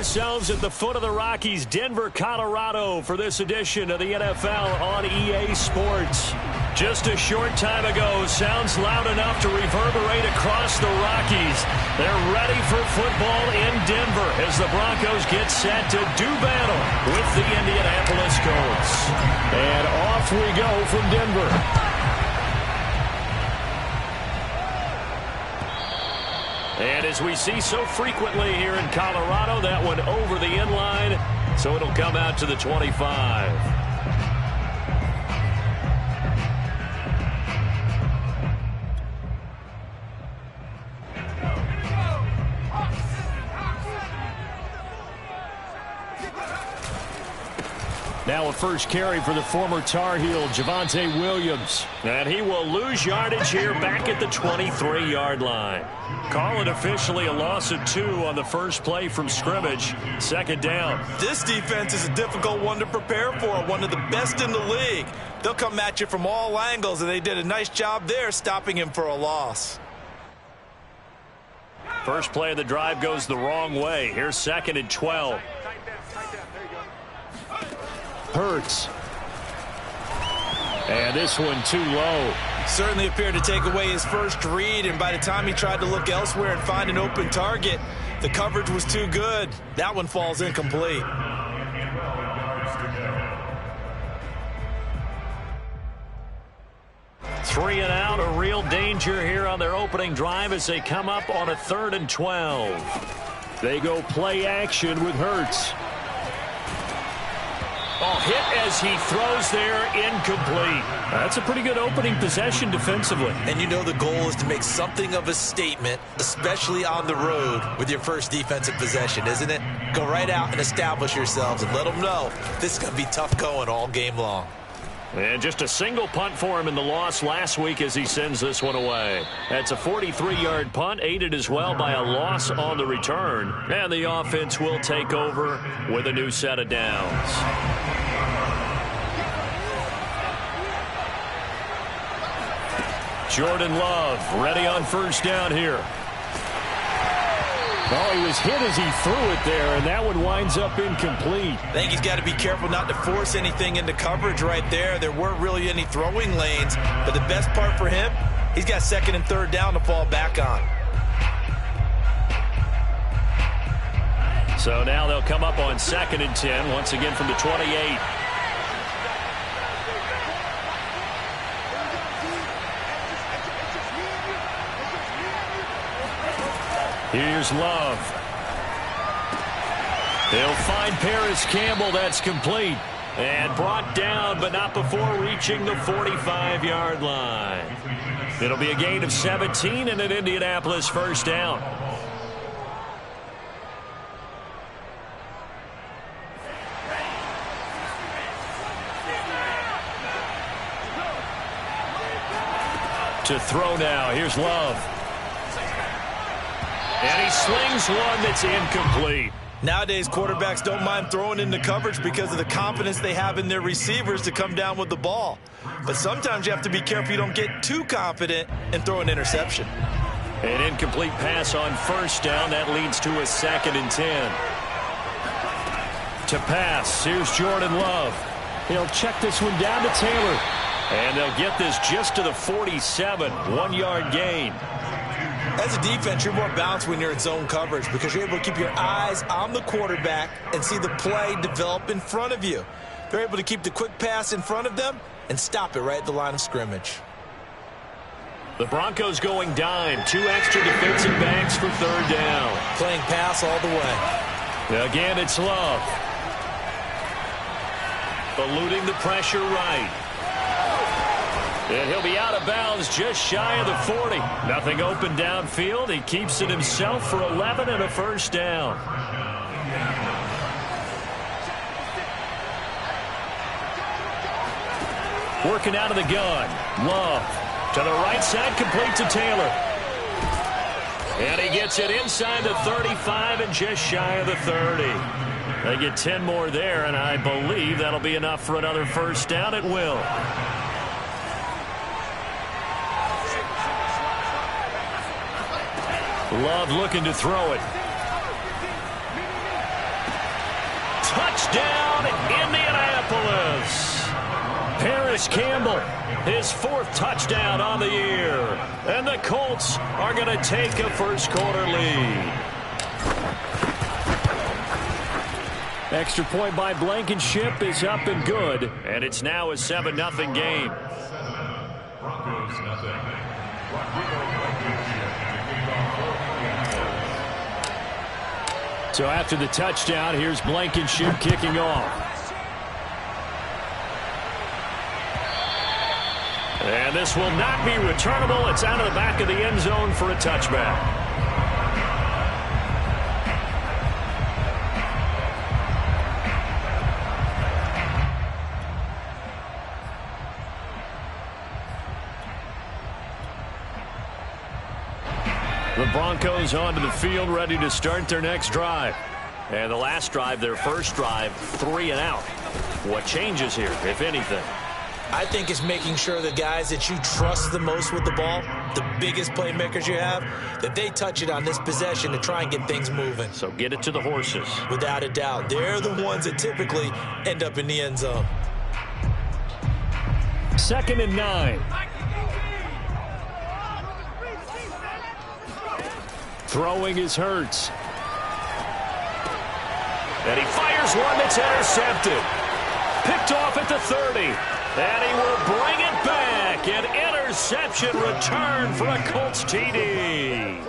ourselves at the foot of the Rockies, Denver, Colorado, for this edition of the NFL on EA Sports. Just a short time ago, sounds loud enough to reverberate across the Rockies. They're ready for football in Denver as the Broncos get set to do battle with the Indianapolis Colts. And off we go from Denver. And as we see so frequently here in Colorado, that one over the end line, so it'll come out to the 25. Now a first carry for the former Tar Heel, Javonte Williams. And he will lose yardage here back at the 23-yard line. Call it officially a loss of 2 on the first play from scrimmage. Second down. This defense is a difficult one to prepare for, one of the best in the league. They'll come at you from all angles, and they did a nice job there stopping him for a loss. First play of the drive goes the wrong way. Here's 2nd and 12. Hurts. And this one too low. Certainly appeared to take away his first read, and by the time he tried to look elsewhere and find an open target, the coverage was too good. That one falls incomplete. Three and out, a real danger here on their opening drive as they come up on a 3rd and 12. They go play action with Hurts. Oh, hit as he throws there, incomplete. That's a pretty good opening possession defensively. And you know the goal is to make something of a statement, especially on the road with your first defensive possession, isn't it? Go right out and establish yourselves and let them know this is going to be tough going all game long. And just a single punt for him in the loss last week as he sends this one away. That's a 43-yard punt, aided as well by a loss on the return. And the offense will take over with a new set of downs. Jordan Love ready on first down here. Oh, he was hit as he threw it there, and that one winds up incomplete. I think he's got to be careful not to force anything into coverage right there. There weren't really any throwing lanes, but the best part for him, he's got 2nd and 3rd down to fall back on. So now they'll come up on 2nd and 10, once again from the 28. Here's Love. He'll find Paris Campbell. That's complete. And brought down, but not before reaching the 45-yard line. It'll be a gain of 17 and an Indianapolis first down. To throw now. Here's Love. And he slings one that's incomplete. Nowadays, quarterbacks don't mind throwing into coverage because of the confidence they have in their receivers to come down with the ball. But sometimes you have to be careful you don't get too confident and throw an interception. An incomplete pass on first down. That leads to a 2nd and 10. To pass, here's Jordan Love. He'll check this one down to Taylor. And they'll get this just to the 47, 1-yard gain. As a defense, you're more balanced when you're in zone coverage because you're able to keep your eyes on the quarterback and see the play develop in front of you. They're able to keep the quick pass in front of them and stop it right at the line of scrimmage. The Broncos going dime. 2 extra defensive backs for 3rd down. Playing pass all the way. Again, it's Love. Eluding the pressure right. And he'll be out of bounds just shy of the 40. Nothing open downfield. He keeps it himself for 11 and a first down. Working out of the gun. Love to the right side, complete to Taylor. And he gets it inside the 35 and just shy of the 30. They get 10 more there, and I believe that'll be enough for another first down. It will. Love looking to throw it. Touchdown, Indianapolis. Paris Campbell, his 4th touchdown on the year. And the Colts are going to take a first-quarter lead. Extra point by Blankenship is up and good. And it's now a 7-0 game. So after the touchdown, here's Blankenship kicking off. And this will not be returnable. It's out of the back of the end zone for a touchback. The Broncos onto the field, ready to start their next drive. And the last drive, their first drive, 3 and out. What changes here, if anything? I think it's making sure the guys that you trust the most with the ball, the biggest playmakers you have, that they touch it on this possession to try and get things moving. So get it to the horses. Without a doubt. They're the ones that typically end up in the end zone. 2nd and 9. Throwing is Hurts. And he fires one that's intercepted. Picked off at the 30. And he will bring it back. An interception return for a Colts TD.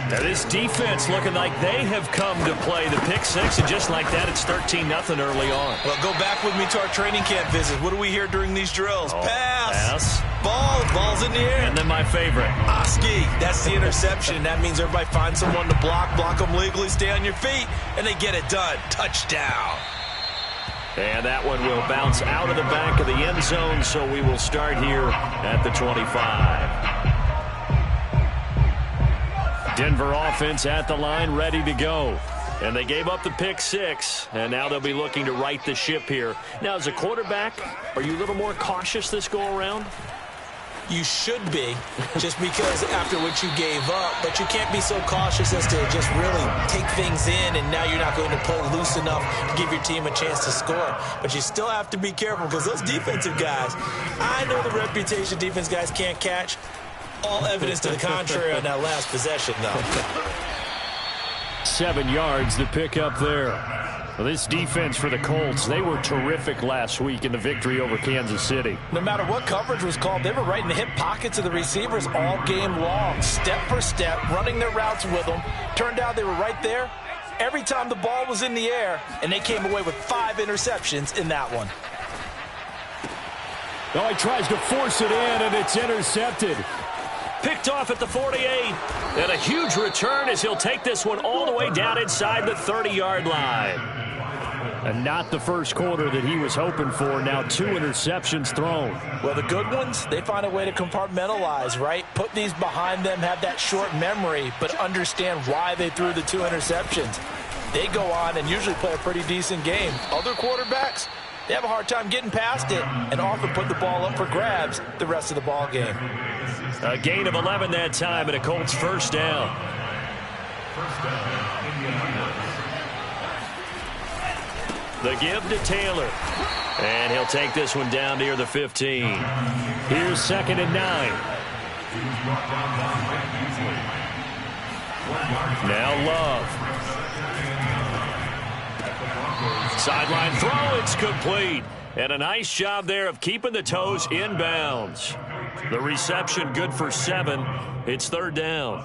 Now this defense looking like they have come to play the pick six, and just like that, it's 13-0 early on. Well, go back with me to our training camp visit. What do we hear during these drills? Pass. Ball's in the air. And then my favorite. Oski, that's the interception. That means everybody finds someone to block them legally, stay on your feet, and they get it done. Touchdown. And that one will bounce out of the back of the end zone, so we will start here at the 25. Denver offense at the line, ready to go. And they gave up the pick six, and now they'll be looking to right the ship here. Now, as a quarterback, are you a little more cautious this go-around? You should be, just because after what you gave up, but you can't be so cautious as to just really take things in, and now you're not going to play loose enough to give your team a chance to score. But you still have to be careful, because those defensive guys, I know the reputation defense guys can't catch. All evidence to the contrary on that last possession, though. 7 yards to pick up there. Well, this defense for the Colts, they were terrific last week in the victory over Kansas City. No matter what coverage was called, they were right in the hip pockets of the receivers all game long, step for step, running their routes with them. Turned out they were right there every time the ball was in the air, and they came away with 5 interceptions in that one. Oh, he tries to force it in, and it's intercepted. Picked off at the 48. And a huge return as he'll take this one all the way down inside the 30-yard line. And not the first quarter that he was hoping for. Now 2 interceptions thrown. Well, the good ones, they find a way to compartmentalize, right? Put these behind them, have that short memory, but understand why they threw the 2 interceptions. They go on and usually play a pretty decent game. Other quarterbacks, they have a hard time getting past it and often put the ball up for grabs the rest of the ball game. A gain of 11 that time, and a Colts first down. The give to Taylor. And he'll take this one down near the 15. Here's 2nd and 9. Now Love. Sideline throw, it's complete. And a nice job there of keeping the toes inbounds. The reception good for 7. It's 3rd down.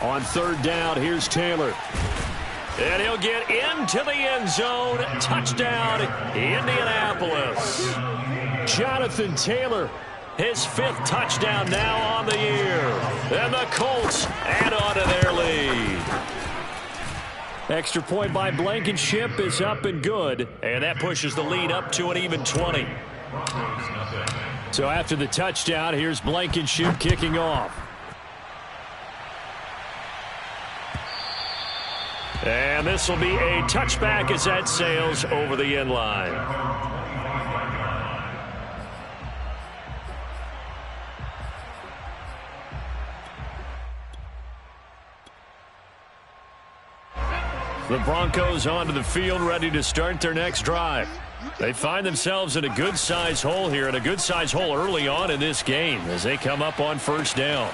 On 3rd down, here's Taylor. And he'll get into the end zone. Touchdown, Indianapolis. Jonathan Taylor, his 5th touchdown now on the year. And the Colts add on to their lead. Extra point by Blankenship is up and good. And that pushes the lead up to an even 20. So after the touchdown, here's Blankenship kicking off. And this will be a touchback as that sails over the end line. The Broncos onto the field, ready to start their next drive. They find themselves in a good-sized hole here, and a good-sized hole early on in this game as they come up on first down.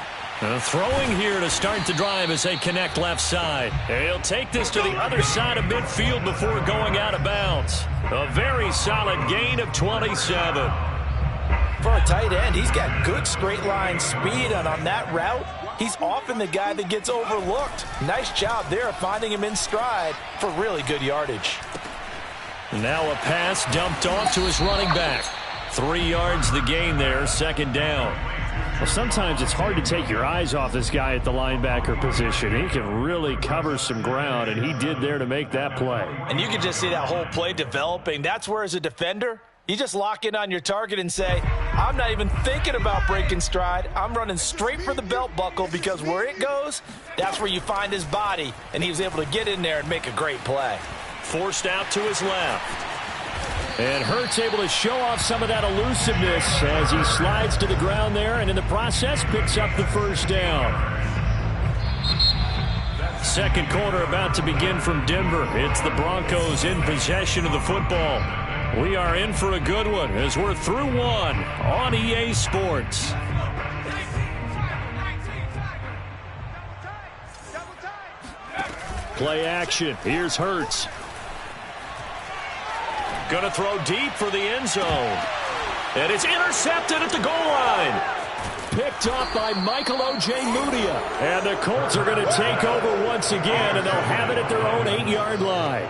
Throwing here to start the drive as they connect left side. And he'll take this to the other side of midfield before going out of bounds. A very solid gain of 27. For a tight end, he's got good straight line speed, and on that route, he's often the guy that gets overlooked. Nice job there finding him in stride for really good yardage. Now a pass dumped off to his running back. 3 yards the gain there, second down. Well, sometimes it's hard to take your eyes off this guy at the linebacker position. He can really cover some ground, and he did there to make that play. And you can just see that whole play developing. That's where, as a defender, you just lock in on your target and say, I'm not even thinking about breaking stride. I'm running straight for the belt buckle, because where it goes, that's where you find his body. And he was able to get in there and make a great play. Forced out to his left. And Hurts able to show off some of that elusiveness as he slides to the ground there, and in the process picks up the first down. Second quarter about to begin from Denver. It's the Broncos in possession of the football. We are in for a good one as we're through one on EA Sports. Play action. Here's Hurts. Going to throw deep for the end zone. And it's intercepted at the goal line. Picked off by Michael O.J. Mudia. And the Colts are going to take over once again, and they'll have it at their own 8-yard line.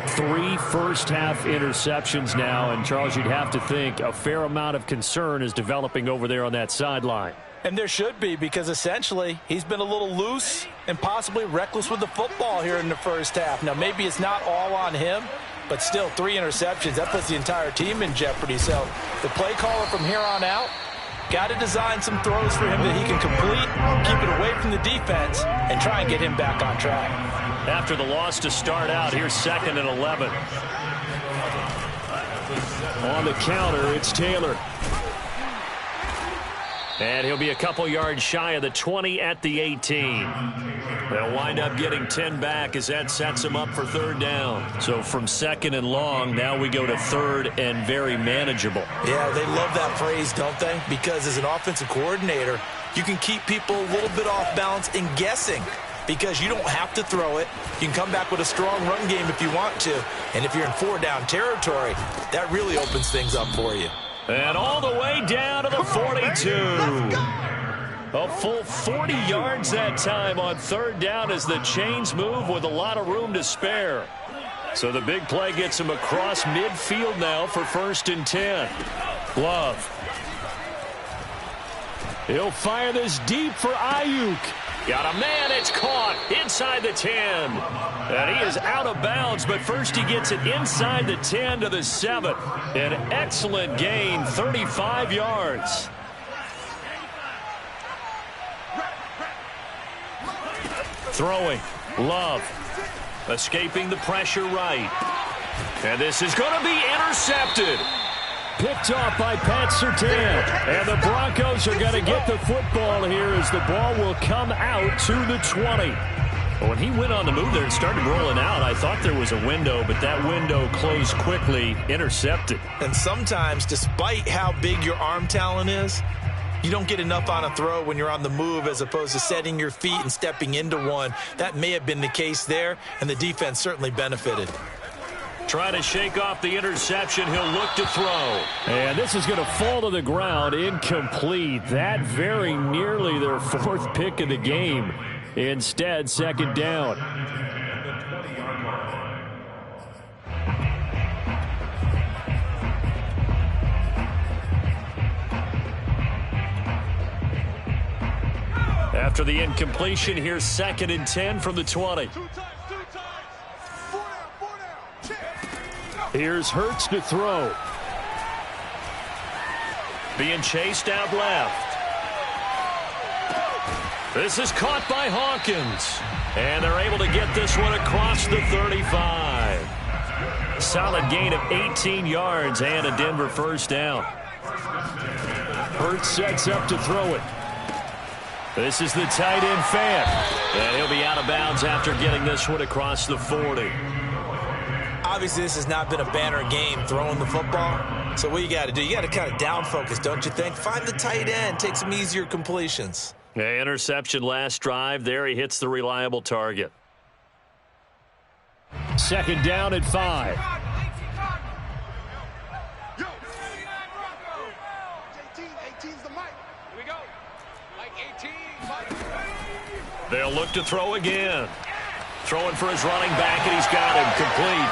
3 first-half interceptions now, and Charles, you'd have to think a fair amount of concern is developing over there on that sideline. And there should be, because essentially he's been a little loose and possibly reckless with the football here in the first half. Now, maybe it's not all on him, but still 3 interceptions. That puts the entire team in jeopardy. So the play caller from here on out got to design some throws for him that he can complete, keep it away from the defense, and try and get him back on track. After the loss to start out, here's 2nd and 11. On the counter, it's Taylor. And he'll be a couple yards shy of the 20 at the 18. They'll wind up getting 10 back as that sets him up for third down. So from 2nd and long, now we go to 3rd and very manageable. Yeah, they love that phrase, don't they? Because as an offensive coordinator, you can keep people a little bit off balance and guessing, because you don't have to throw it. You can come back with a strong run game if you want to. And if you're in 4-down territory, that really opens things up for you. And all the way down to the 42. A full 40 yards that time on third down as the chains move with a lot of room to spare. So the big play gets him across midfield now for 1st and 10. Love. He'll fire this deep for Ayuk. Got a man, it's caught inside the 10. And he is out of bounds, but first he gets it inside the 10 to the 7. An excellent gain, 35 yards. Throwing, Love. Escaping the pressure right. And this is going to be intercepted. Picked off by Pat Surtain. And the Broncos are going to get the football here as the ball will come out to the 20. When he went on the move there and started rolling out, I thought there was a window, but that window closed quickly, intercepted. And sometimes, despite how big your arm talent is, you don't get enough on a throw when you're on the move as opposed to setting your feet and stepping into one. That may have been the case there, and the defense certainly benefited. Trying to shake off the interception. He'll look to throw. And this is going to fall to the ground, incomplete. That very nearly their 4th pick of the game. Instead, 2nd down. After the incompletion, here's 2nd and 10 from the 20. Here's Hurts to throw. Being chased out left. This is caught by Hawkins. And they're able to get this one across the 35. Solid gain of 18 yards and a Denver first down. Hurts sets up to throw it. This is the tight end Fant. And he'll be out of bounds after getting this one across the 40. Obviously, this has not been a banner game throwing the football. So what you got to do, you got to kind of down focus, don't you think? Find the tight end, take some easier completions. Yeah, interception last drive. There he hits the reliable target. Second down at 5. They'll look to throw again. Throwing for his running back, and he's got him complete.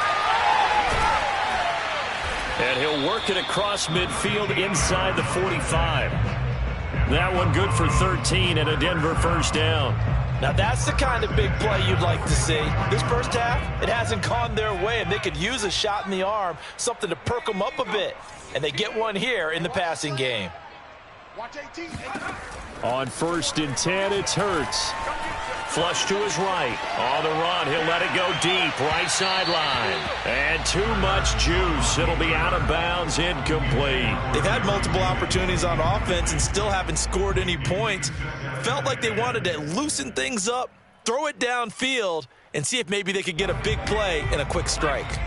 And he'll work it across midfield inside the 45. That one good for 13 and a Denver first down. Now that's the kind of big play you'd like to see. This first half, it hasn't gone their way, and they could use a shot in the arm, something to perk them up a bit. And they get one here in the passing game. On 1st and 10, it's Hurts. Flush to his right. On the run, he'll let it go deep. Right sideline. And too much juice. It'll be out of bounds, incomplete. They've had multiple opportunities on offense and still haven't scored any points. Felt like they wanted to loosen things up, throw it downfield, and see if maybe they could get a big play and a quick strike.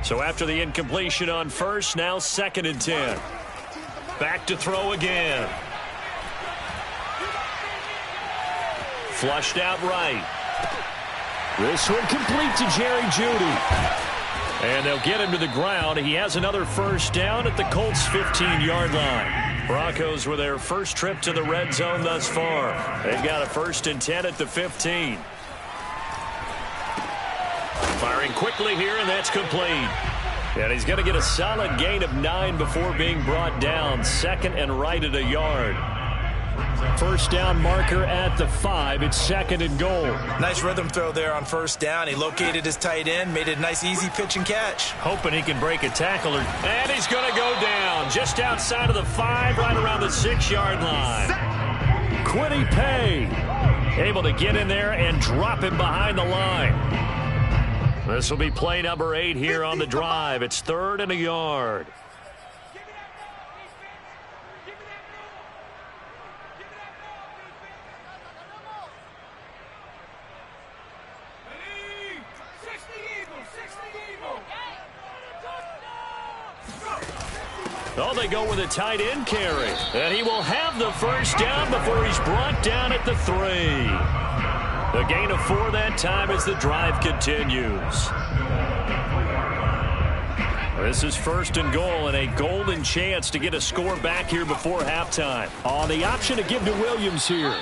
So after the incompletion on 1st, now 2nd and 10. Back to throw again. Flushed out right. This one complete to Jerry Jeudy. And they'll get him to the ground. He has another first down at the Colts' 15-yard line. Broncos with their first trip to the red zone thus far. They've got a 1st and 10 at the 15. Firing quickly here, and that's complete. And he's going to get a solid gain of 9 before being brought down. 2nd and right at a yard. First down marker at the 5. It's 2nd and goal. Nice rhythm throw there on 1st down. He located his tight end, made it a nice easy pitch and catch. Hoping he can break a tackle. And he's going to go down just outside of the 5, right around the 6-yard line. Quiddy Pay able to get in there and drop him behind the line. This will be play number 8 here on the drive. It's 3rd and a yard. Oh, they go with a tight end carry. And he will have the first down before he's brought down at the 3. The gain of 4 that time as the drive continues. This is 1st and goal and a golden chance to get a score back here before halftime. On the option to give to Williams here.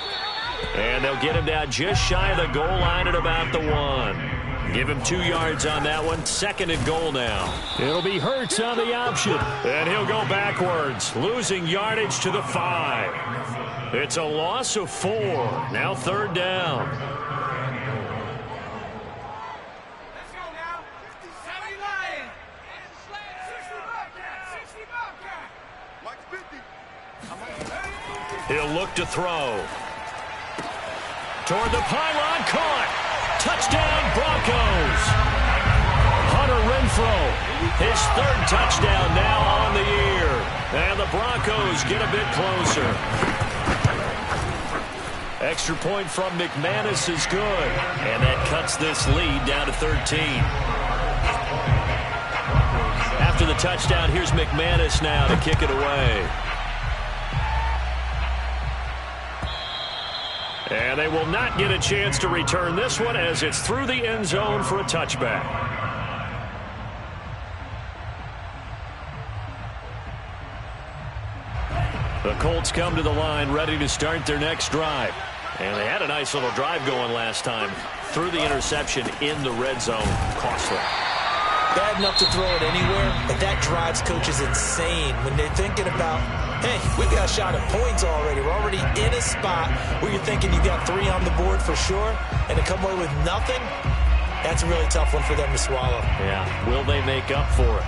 And they'll get him down just shy of the goal line at about the 1. Give him 2 yards on that one. 2nd and goal now. It'll be Hurts on the option. And he'll go backwards, losing yardage to the 5. It's a loss of 4. Now 3rd down. Let's go now. 70 Lions. 60 Bobcat. He'll look to throw. Toward the pylon, caught. Touchdown, Broncos. Hunter Renfrow, his 3rd touchdown now on the year. And the Broncos get a bit closer. Extra point from McManus is good. And that cuts this lead down to 13. After the touchdown, here's McManus now to kick it away. And they will not get a chance to return this one as it's through the end zone for a touchback. The Colts come to the line ready to start their next drive. And they had a nice little drive going last time. Through the interception in the red zone. Costly. Bad enough to throw it anywhere, but that drives coaches insane when they're thinking about, hey, we've got a shot at points already. We're already in a spot where you're thinking you got 3 on the board for sure, and to come away with nothing, that's a really tough one for them to swallow. Yeah, will they make up for it?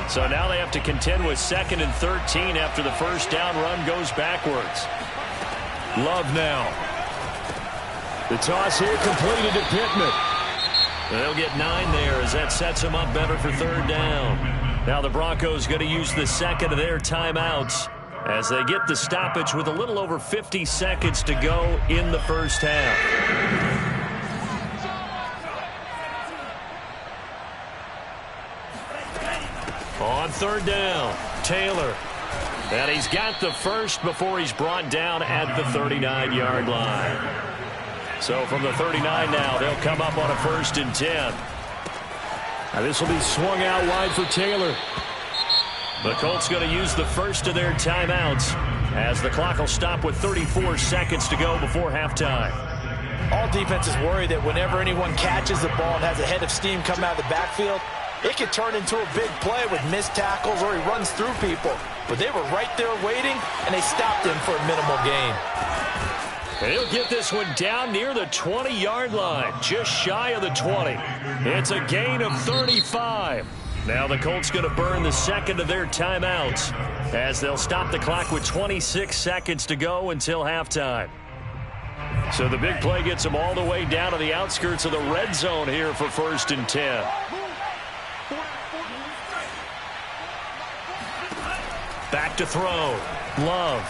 So now they have to contend with 2nd and 13 after the first down run goes backwards. Love now. The toss here completed to Pittman. They'll get 9 there as that sets them up better for 3rd down. Now the Broncos going to use the 2nd of their timeouts. as they get the stoppage with a little over 50 seconds to go in the first half. On third down, Taylor. And he's got the first before he's brought down at the 39-yard line. So from the 39 now, they'll come up on a 1st and 10. Now this will be swung out wide for Taylor. The Colts going to use the first of their timeouts as the clock will stop with 34 seconds to go before halftime. All defenses worry that whenever anyone catches the ball and has a head of steam coming out of the backfield, it could turn into a big play with missed tackles or he runs through people. But they were right there waiting, and they stopped him for a minimal gain. And he'll get this one down near the 20-yard line, just shy of the 20. It's a gain of 35. Now the Colts going to burn the second of their timeouts as they'll stop the clock with 26 seconds to go until halftime. So the big play gets them all the way down to the outskirts of the red zone here for 1st and 10. Back to throw. Love.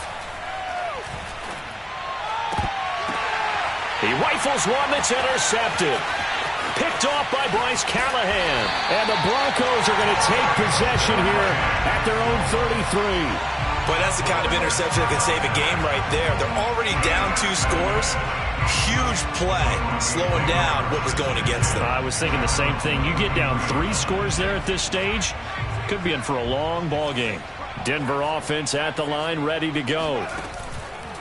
He rifles one that's intercepted. Picked off by Bryce Callahan. And the Broncos are going to take possession here at their own 33. But that's the kind of interception that can save a game right there. They're already down 2 scores. Huge play, slowing down what was going against them. I was thinking the same thing. You get down 3 scores there at this stage, could be in for a long ball game. Denver offense at the line, ready to go.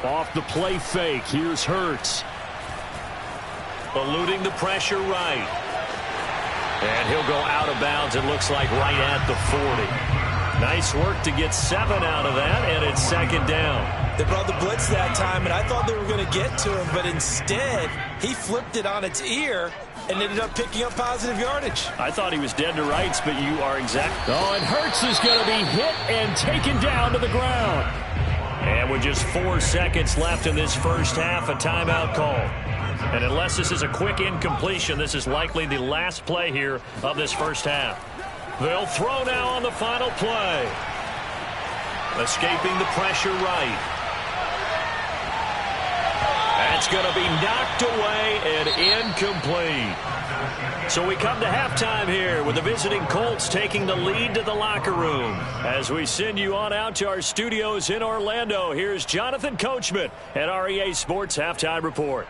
Off the play fake, here's Hurts. Eluding the pressure right. And he'll go out of bounds, it looks like right at the 40. Nice work to get 7 out of that, and it's 2nd down. They brought the blitz that time, and I thought they were going to get to him, but instead, he flipped it on its ear and ended up picking up positive yardage. I thought he was dead to rights, but you are exact. Oh, and Hurts is going to be hit and taken down to the ground. And with just 4 seconds left in this first half, a timeout call. And unless this is a quick incompletion, this is likely the last play here of this first half. They'll throw now on the final play. Escaping the pressure right. That's going to be knocked away and incomplete. So we come to halftime here with the visiting Colts taking the lead to the locker room. As we send you on out to our studios in Orlando, here's Jonathan Coachman at REA Sports Halftime Report.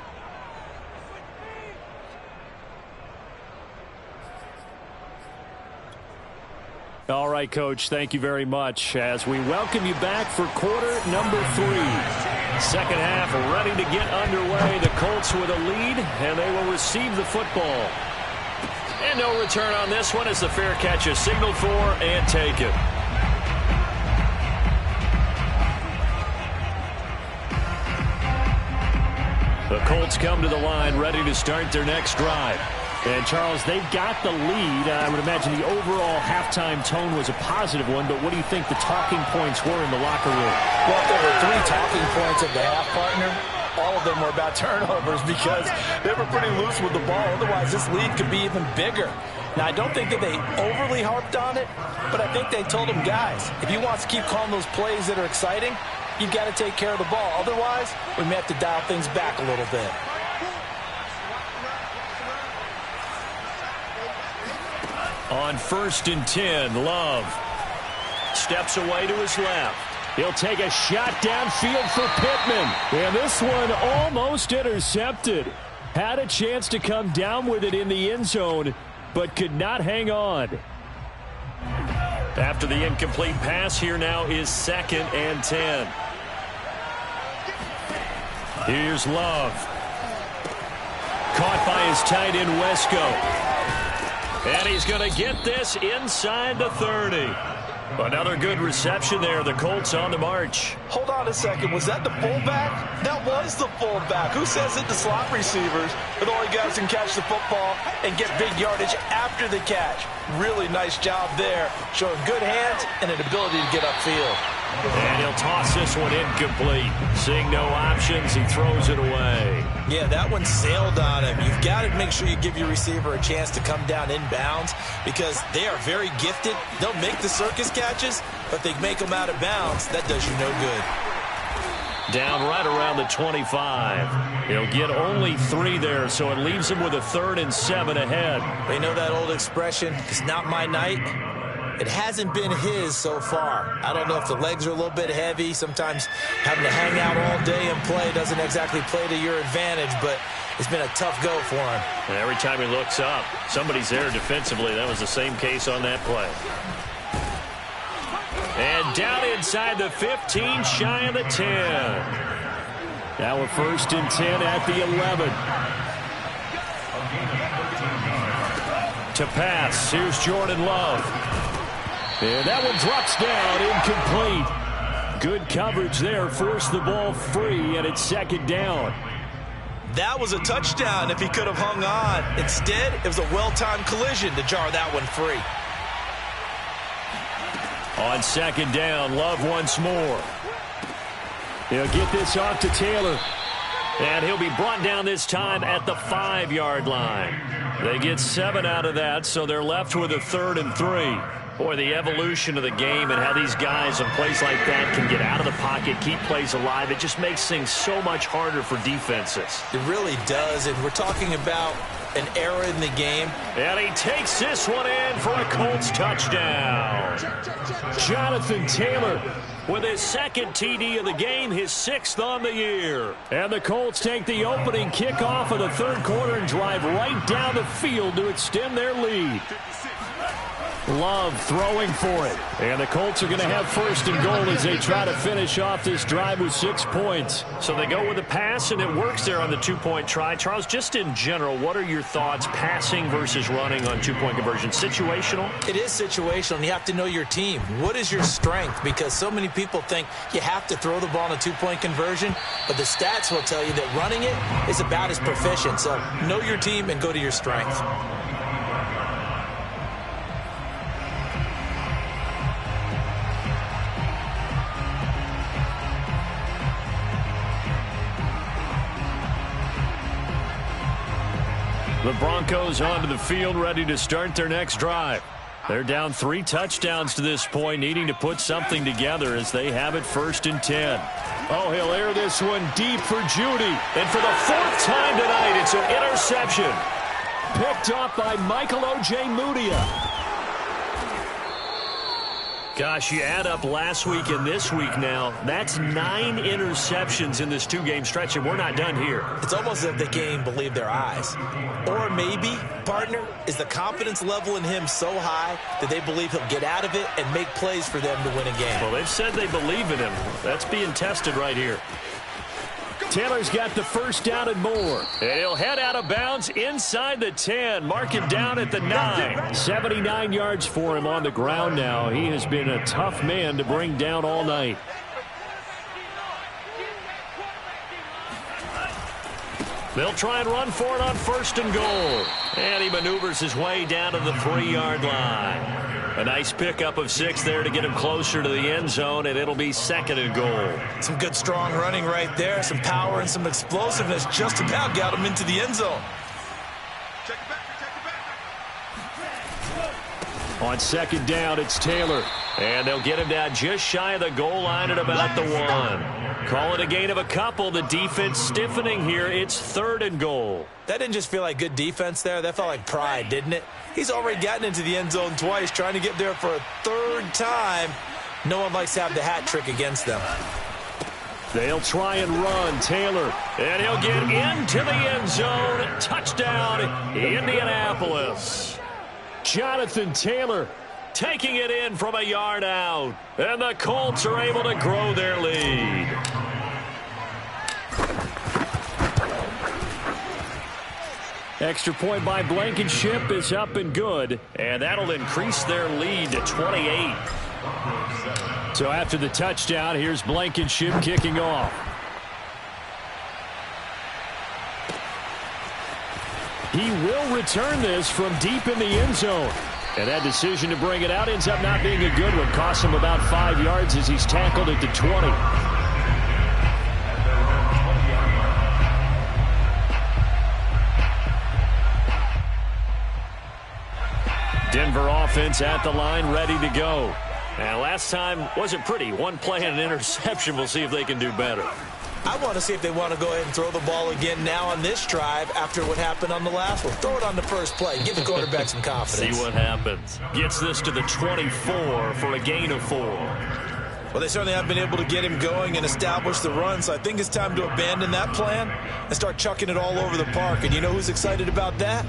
All right, Coach, thank you very much as we welcome you back for quarter number 3. Second half ready to get underway. The Colts with a lead, and they will receive the football. And no return on this one as the fair catch is signaled for and taken. The Colts come to the line ready to start their next drive. And, Charles, they've got the lead. I would imagine the overall halftime tone was a positive one, but what do you think the talking points were in the locker room? Well, if there were 3 talking points of the half, partner, all of them were about turnovers because they were pretty loose with the ball. Otherwise, this lead could be even bigger. Now, I don't think that they overly harped on it, but I think they told them, guys, if you want to keep calling those plays that are exciting, you've got to take care of the ball. Otherwise, we may have to dial things back a little bit. On 1st and 10, Love steps away to his left. He'll take a shot downfield for Pittman. And this one almost intercepted. Had a chance to come down with it in the end zone, but could not hang on. After the incomplete pass, here now is 2nd and 10. Here's Love. Caught by his tight end, Wesco. And he's going to get this inside the 30. Another good reception there. The Colts on the march. Hold on a second. Was that the fullback? That was the fullback. Who says it? The slot receivers are the only guys who can catch the football and get big yardage after the catch. Really nice job there, showing good hands and an ability to get upfield. And he'll toss this one incomplete. Seeing no options, he throws it away. Yeah, that one sailed on him. You've got to make sure you give your receiver a chance to come down inbounds because they are very gifted. They'll make the circus catches, But they make them out of bounds. That does you no good. Down right around the 25. He'll get only 3 there, so it leaves him with a 3rd and 7 ahead. They know that old expression, it's not my night. It hasn't been his so far. I don't know if the legs are a little bit heavy. Sometimes having to hang out all day and play doesn't exactly play to your advantage, but it's been a tough go for him. And every time he looks up, somebody's there defensively. That was the same case on that play. And down inside the 15, shy of the 10. Now a 1st and 10 at the 11. To pass, here's Jordan Love. And that one drops down, incomplete. Good coverage there, forced the ball free, and it's 2nd down. That was a touchdown if he could have hung on. Instead, it was a well-timed collision to jar that one free. On 2nd down, Love once more. He'll get this off to Taylor. And he'll be brought down this time at the 5-yard line. They get 7 out of that, so they're left with a 3rd and 3. Boy, the evolution of the game and how these guys on plays like that can get out of the pocket, keep plays alive, it just makes things so much harder for defenses. It really does, and we're talking about an era in the game. And he takes this one in for a Colts touchdown. Jonathan Taylor with his 2nd TD of the game, his 6th on the year. And the Colts take the opening kickoff of the 3rd quarter and drive right down the field to extend their lead. Love throwing for it. And the Colts are going to have 1st and goal as they try to finish off this drive with 6 points. So they go with a pass, and it works there on the 2-point try. Charles, just in general, what are your thoughts passing versus running on 2-point conversion? Situational? It is situational, and you have to know your team. What is your strength? Because so many people think you have to throw the ball in a 2-point conversion, but the stats will tell you that running it is about as proficient. So know your team and go to your strength. The Broncos onto the field, ready to start their next drive. They're down 3 touchdowns to this point, needing to put something together as they have it 1st and 10. Oh, he'll air this one deep for Judy. And for the 4th time tonight, it's an interception. Picked up by Michael O.J. Mudia. Gosh, you add up last week and this week now, that's 9 interceptions in this 2-game stretch, and we're not done here. It's almost as if they can't even believe their eyes. Or maybe, partner, is the confidence level in him so high that they believe he'll get out of it and make plays for them to win a game. Well, they've said they believe in him. That's being tested right here. Taylor's got the 1st down and more. And he'll head out of bounds inside the 10. Mark him down at the 9. 79 yards for him on the ground now. He has been a tough man to bring down all night. They'll try and run for it on 1st and goal. And he maneuvers his way down to the 3-yard line. A nice pickup of 6 there to get him closer to the end zone, and it'll be 2nd and goal. Some good, strong running right there. Some power and some explosiveness just about got him into the end zone. On 2nd down, it's Taylor. And they'll get him down just shy of the goal line at about the 1. Call it a gain of a couple. The defense stiffening here. It's 3rd and goal. That didn't just feel like good defense there. That felt like pride, didn't it? He's already gotten into the end zone twice, trying to get there for a 3rd time. No one likes to have the hat trick against them. They'll try and run. Taylor. And he'll get into the end zone. Touchdown, Indianapolis. Jonathan Taylor taking it in from a yard out. And the Colts are able to grow their lead. Extra point by Blankenship is up and good. And that'll increase their lead to 28. So after the touchdown, here's Blankenship kicking off. He will return this from deep in the end zone. And that decision to bring it out ends up not being a good one. Costs him about 5 yards as he's tackled at the 20. Denver offense at the line, ready to go. And last time wasn't pretty. One play and an interception. We'll see if they can do better. I want to see if they want to go ahead and throw the ball again now on this drive after what happened on the last one. Throw it on the first play. Give the quarterback some confidence. See what happens. Gets this to the 24 for a gain of 4. Well, they certainly have been able to get him going and establish the run, so I think it's time to abandon that plan and start chucking it all over the park. And you know who's excited about that?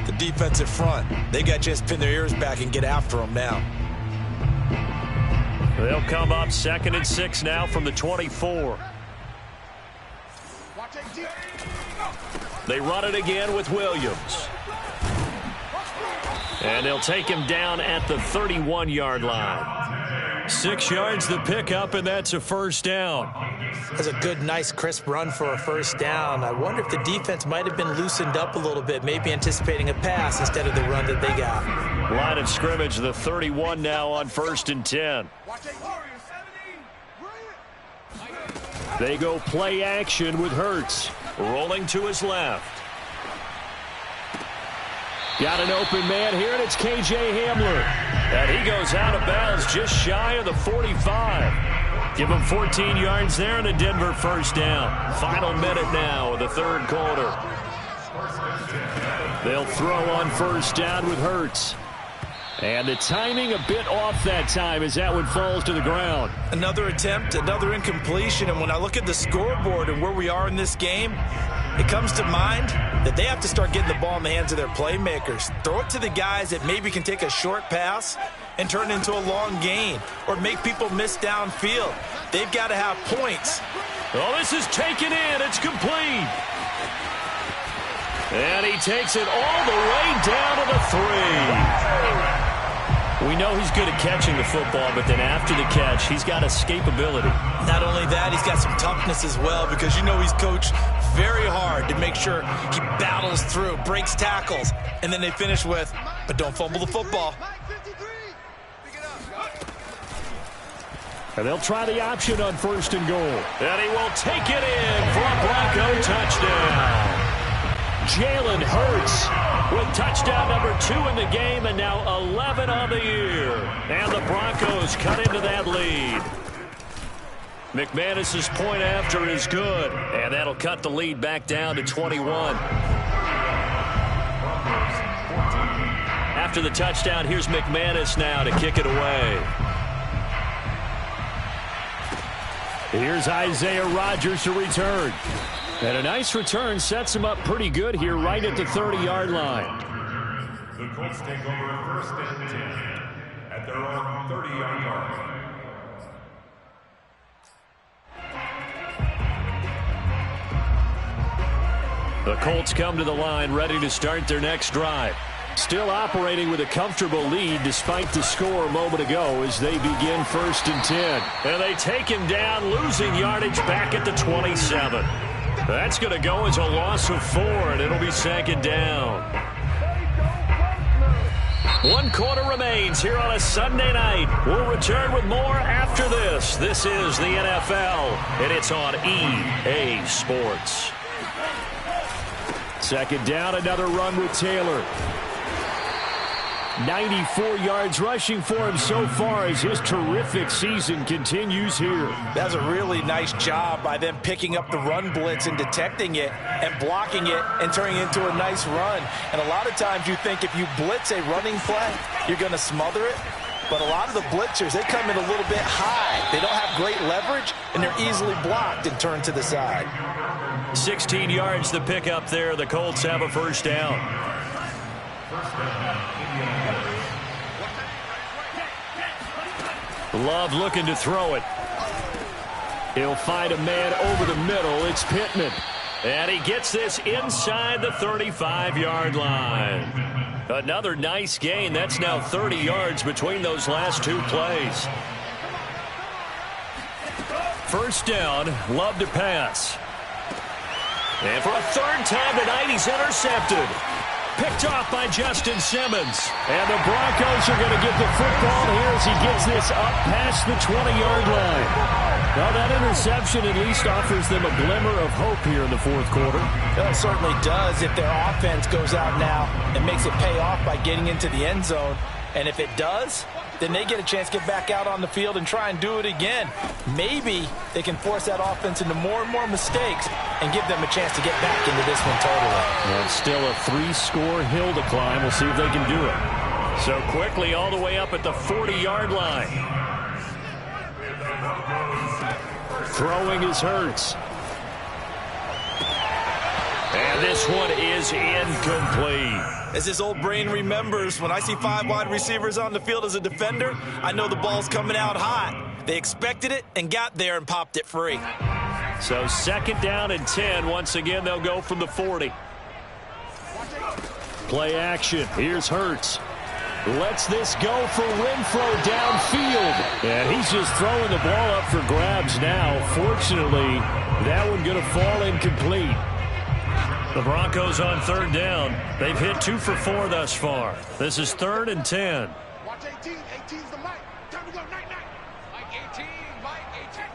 The defensive front. They got to just pin their ears back and get after him now. They'll come up 2nd and 6 now from the 24. They run it again with Williams. And they'll take him down at the 31-yard line. 6 yards the pickup, and that's a first down. That's a good, nice, crisp run for a first down. I wonder if the defense might have been loosened up a little bit, maybe anticipating a pass instead of the run that they got. Line of scrimmage, the 31 now on 1st and 10. They go play action with Hurts. Rolling to his left. Got an open man here, and it's K.J. Hamler. And he goes out of bounds just shy of the 45. Give him 14 yards there and a Denver first down. Final minute now of the 3rd quarter. They'll throw on first down with Hurts. And the timing a bit off that time as that one falls to the ground. Another attempt, another incompletion. And when I look at the scoreboard and where we are in this game, it comes to mind that they have to start getting the ball in the hands of their playmakers. Throw it to the guys that maybe can take a short pass and turn it into a long gain or make people miss downfield. They've got to have points. Oh, this is taken in. It's complete. And he takes it all the way down to the 3. We know he's good at catching the football, but then after the catch, he's got escapability. Not only that, he's got some toughness as well because you know he's coached very hard to make sure he battles through, breaks tackles, and then they finish with, but don't fumble the football. And they'll try the option on 1st and goal. And he will take it in for a Bronco touchdown. Jalen Hurts with touchdown number 2 in the game and now 11 on the year. And the Broncos cut into that lead. McManus's point after is good. And that'll cut the lead back down to 21. After the touchdown, here's McManus now to kick it away. Here's Isaiah Rodgers to return. And a nice return sets him up pretty good here right at the 30-yard line. The Colts take over 1st and 10 at their own 30-yard line. The Colts come to the line ready to start their next drive. Still operating with a comfortable lead despite the score a moment ago as they begin 1st and 10. And they take him down, losing yardage back at the 27. That's going to go as a loss of 4, and it'll be 2nd down. 1 quarter remains here on a Sunday night. We'll return with more after this. This is the NFL, and it's on EA Sports. 2nd down, another run with Taylor. 94 yards rushing for him so far as his terrific season continues here. That's a really nice job by them picking up the run blitz and detecting it and blocking it and turning it into a nice run. And a lot of times you think if you blitz a running play, you're going to smother it. But a lot of the blitzers, they come in a little bit high. They don't have great leverage, and they're easily blocked and turned to the side. 16 yards the pickup there. The Colts have a first down. Love looking to throw it. He'll find a man over the middle. It's Pittman. And he gets this inside the 35-yard line. Another nice gain. That's now 30 yards between those last 2 plays. First down, Love to pass. And for a 3rd time tonight, he's intercepted. Picked off by Justin Simmons. And the Broncos are going to get the football here as he gets this up past the 20-yard line. Now that interception at least offers them a glimmer of hope here in the 4th quarter. It certainly does if their offense goes out now and makes it pay off by getting into the end zone. And if it does, then they get a chance to get back out on the field and try and do it again. Maybe they can force that offense into more and more mistakes and give them a chance to get back into this one totally. Well, still a 3-score hill to climb. We'll see if they can do it. So quickly all the way up at the 40-yard line. Throwing is Hurts. And this one is incomplete. As his old brain remembers, when I see 5 wide receivers on the field as a defender, I know the ball's coming out hot. They expected it and got there and popped it free. So 2nd down and 10. Once again, they'll go from the 40. Play action. Here's Hurts. Lets this go for Renfro downfield. And he's just throwing the ball up for grabs now. Fortunately, that one going to fall incomplete. The Broncos on 3rd down. They've hit 2 for 4 thus far. This is 3rd and 10. Watch 18. 18's the mic. Time to go. Night, night. Mike 18. Mike 18.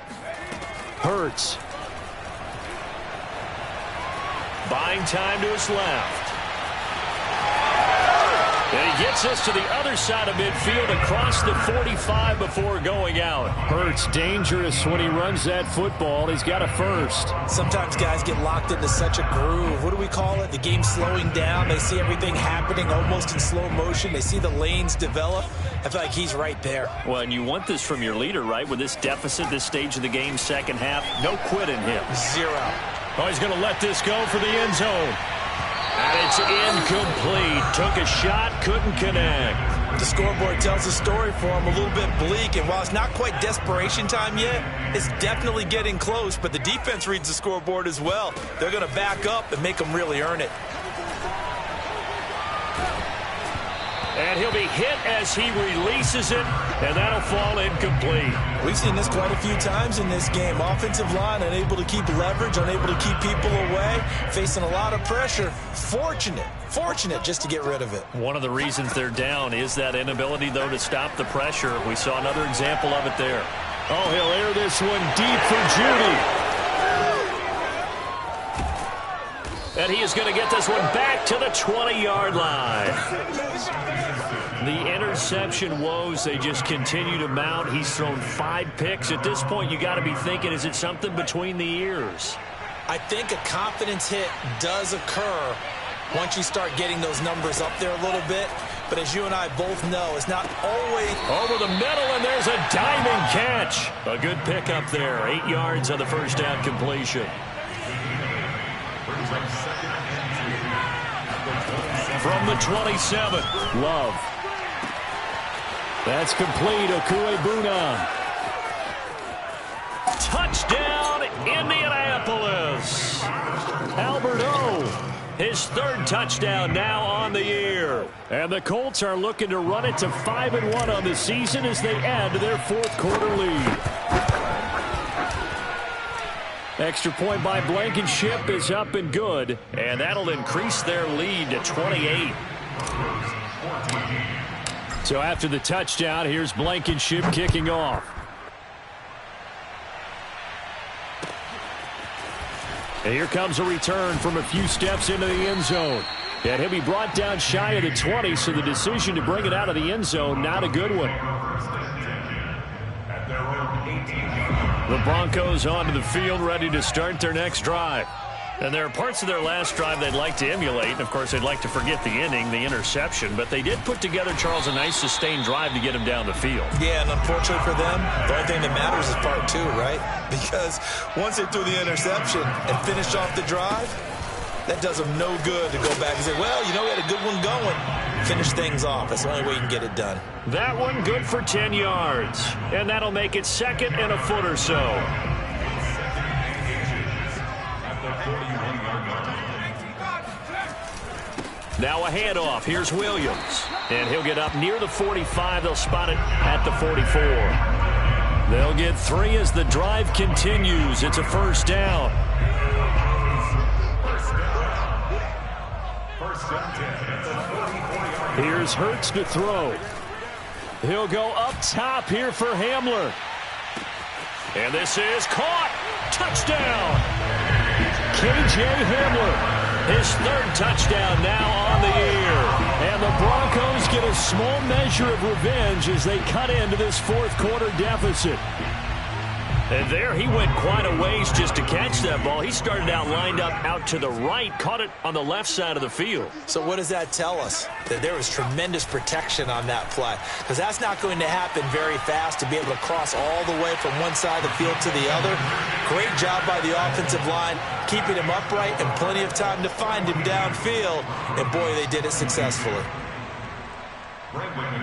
Hurts. Buying time to his left. And he gets us to the other side of midfield across the 45 before going out. Hurts dangerous when he runs that football. He's got a first. Sometimes guys get locked into such a groove. What do we call it? The game slowing down. They see everything happening almost in slow motion. They see the lanes develop. I feel like he's right there. Well, and you want this from your leader, right? With this deficit, this stage of the game, 2nd half, no quit in him. 0. Oh, he's going to let this go for the end zone. And it's incomplete. Took a shot, couldn't connect. The scoreboard tells a story for him, a little bit bleak, and while it's not quite desperation time yet, it's definitely getting close, but the defense reads the scoreboard as well. They're going to back up and make them really earn it. And he'll be hit as he releases it, and that'll fall incomplete. We've seen this quite a few times in this game. Offensive line unable to keep leverage, unable to keep people away, facing a lot of pressure. Fortunate just to get rid of it. One of the reasons they're down is that inability, though, to stop the pressure. We saw another example of it there. Oh, he'll air this one deep for Judy. And he is going to get this one back to the 20-yard line. The interception woes, they just continue to mount. He's thrown 5 picks. At this point, you got to be thinking, is it something between the ears? I think a confidence hit does occur once you start getting those numbers up there a little bit. But as you and I both know, it's not always... Over the middle, and there's a diving catch. A good pickup there. 8 yards on the first down completion. From the 27, Love. That's complete. Okuebuna. touchdown, Indianapolis. Albert O, his 3rd touchdown now on the year. And the Colts are looking to run it to 5-1 on the season as they add to their 4th quarter lead. Extra point by Blankenship is up and good, and that'll increase their lead to 28. So after the touchdown, here's Blankenship kicking off. And here comes a return from a few steps into the end zone. And he'll be brought down shy of the 20, so the decision to bring it out of the end zone, not a good one. The Broncos onto the field, ready to start their next drive. And there are parts of their last drive they'd like to emulate. And, of course, they'd like to forget the inning, the interception. But they did put together, Charles, a nice sustained drive to get him down the field. Yeah, and unfortunately for them, the only thing that matters is part 2, right? Because once they threw the interception and finished off the drive, that does them no good to go back and say, well, you know, we had a good one going. Finish things off. That's the only way you can get it done. That one good for 10 yards. And that'll make it 2nd and a foot or so. Now a handoff. Here's Williams. And he'll get up near the 45. They'll spot it at the 44. They'll get 3 as the drive continues. It's a first down. Here's Hurts to throw. He'll go up top here for Hamler. And this is caught. Touchdown. K.J. Hamler. His 3rd touchdown now on the year. And the Broncos get a small measure of revenge as they cut into this fourth quarter deficit. And there he went quite a ways just to catch that ball. He started out lined up out to the right, caught it on the left side of the field. So what does that tell us? That there was tremendous protection on that play. Because that's not going to happen very fast to be able to cross all the way from one side of the field to the other. Great job by the offensive line, keeping him upright and plenty of time to find him downfield. And boy, they did it successfully.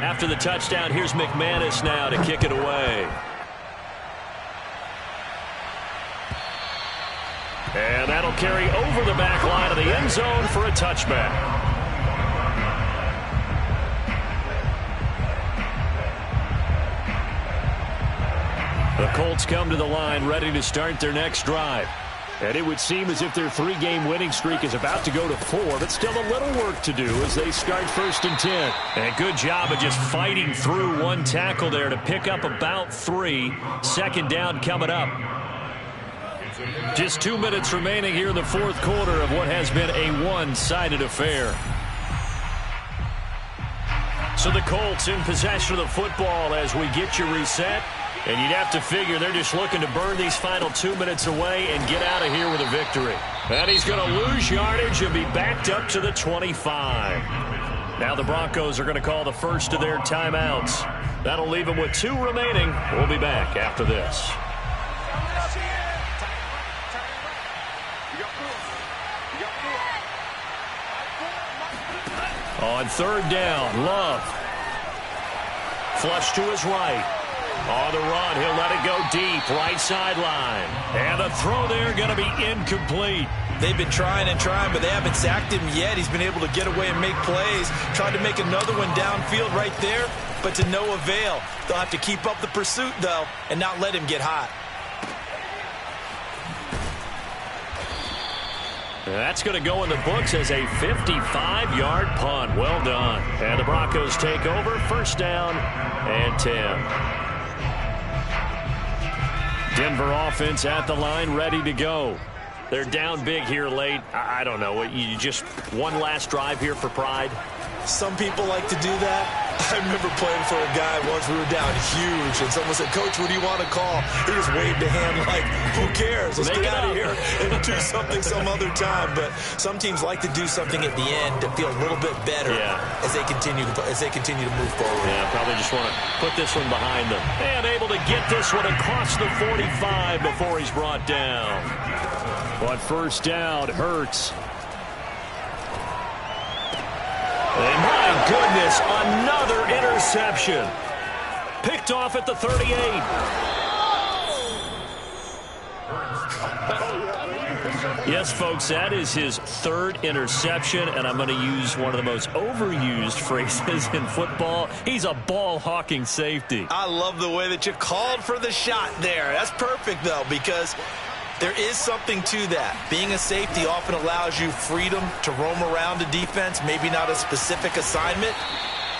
After the touchdown, here's McManus now to kick it away. And that'll carry over the back line of the end zone for a touchback. The Colts come to the line ready to start their next drive. And it would seem as if their three-game winning streak is about to go to 4, but still a little work to do as they start 1st and 10. And good job of just fighting through one tackle there to pick up about 3. 2nd down coming up. Just 2 minutes remaining here in the fourth quarter of what has been a one-sided affair. So the Colts in possession of the football as we get you reset. And you'd have to figure they're just looking to burn these final 2 minutes away and get out of here with a victory. And he's going to lose yardage and be backed up to the 25. Now the Broncos are going to call the first of their timeouts. That'll leave them with 2 remaining. We'll be back after this. On 3rd down, Love. Flush to his right. On the run, he'll let it go deep, right sideline. And the throw there going to be incomplete. They've been trying and trying, but they haven't sacked him yet. He's been able to get away and make plays. Tried to make another one downfield right there, but to no avail. They'll have to keep up the pursuit, though, and not let him get hot. That's going to go in the books as a 55-yard punt. Well done. And the Broncos take over, 1st down and 10. Denver offense at the line, ready to go. They're down big here late. I don't know. You just one last drive here for pride? Some people like to do that. I remember playing for a guy once. We were down huge, and someone said, "Coach, what do you want to call?" He just waved a hand like, "Who cares? Let's get out of here and do something some other time." But some teams like to do something at the end to feel a little bit better as they continue to move forward. Yeah, probably just want to put this one behind them. And able to get this one across the 45 before he's brought down. But 1st down, Hurts. And my goodness, another interception. Picked off at the 38. Yes, folks, that is his 3rd interception, and I'm going to use one of the most overused phrases in football. He's a ball-hawking safety. I love the way that you called for the shot there. That's perfect, though, because there is something to that. Being a safety often allows you freedom to roam around a defense, maybe not a specific assignment.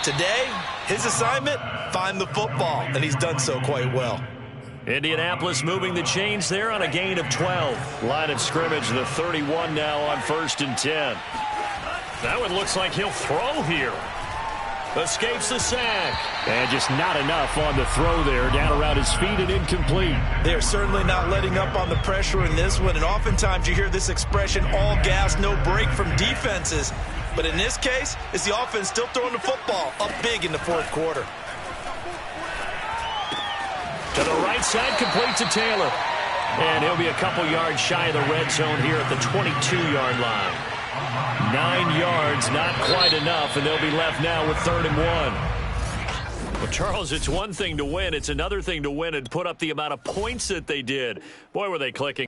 Today, his assignment, find the football, and he's done so quite well. Indianapolis moving the chains there on a gain of 12. Line of scrimmage, the 31 now on 1st and 10. That one looks like he'll throw here. Escapes the sack. And just not enough on the throw there. Down around his feet and incomplete. They're certainly not letting up on the pressure in this one. And oftentimes you hear this expression, all gas, no break from defenses. But in this case, it's the offense still throwing the football up big in the fourth quarter. To the right side, complete to Taylor. And he'll be a couple yards shy of the red zone here at the 22-yard line. 9 yards, not quite enough, and they'll be left now with 3rd and 1. Well, Charles, it's one thing to win. It's another thing to win and put up the amount of points that they did. Boy, were they clicking.